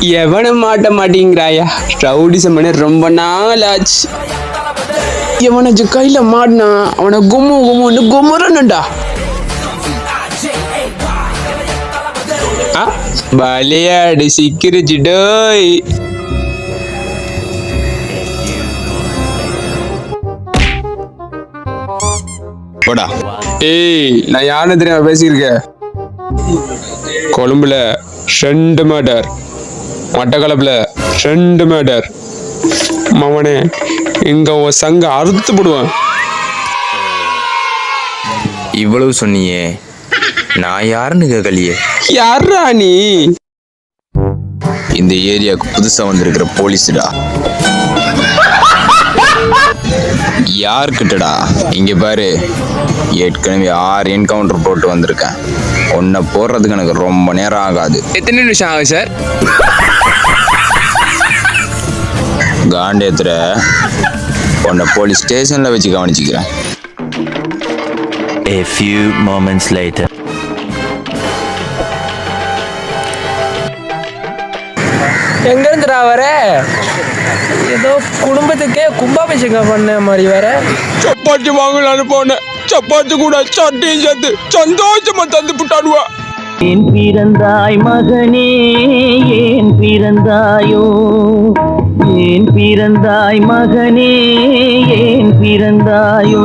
எவனும் மாட்ட மாட்டேங்கிறாயா, ரவுடிசம் பண்ண ரொம்ப நாள் ஆச்சு. எவனாச்சும் கையில மாட்டினா அவனை கும்மு கும்முன்னு குமுறணும்டா. விளையாடு சிக்கிருச்சு டோய். போடா. ஏய், நான் யாருன்னு தெரியாம பேசியிருக்கேன். கொழும்புல 2 மர்டர், மட்டக்களப்புல 2 மர்டர். மவனே, இங்க உன் சங்க அறுத்து போடுவான். இவ்வளவு சொன்னியே, நான் யாருன்னு கேட்கலையே. யாரா நீ? இந்த ஏரியாவுக்கு புதுசா வந்திருக்கிற போலீஸ்டா. யாருக்கிட்டடா? இங்க பாரு, ஏற்கனவே 6 என்கவுண்டர் போட்டு வந்திருக்கேன். உன்னை போடுறதுக்கு எனக்கு ரொம்ப நேரம் ஆகாது. எத்தனை நிமிஷம் ஆகும் சார்? காண்டேத்திர உன்னை போலீஸ் ஸ்டேஷன்ல வச்சு கவனிச்சுக்கிறேன். A few moments later. எங்க இருந்துடா வர? ஏதோ குடும்பத்துக்கே கும்பாபிஷேகம் பண்ண மாதிரி வர. சப்பாத்தி வாங்கலான்னு போனேன். சப்பாத்தி கூட சட்டையும் சேர்த்து சந்தோஷமா தந்து புட்டாடுவா. ஏன் பிறந்தாய் மகனே, ஏன் பிறந்தாயோ, ஏன் பிறந்தாய் மகனே, ஏன் பிறந்தாயோ.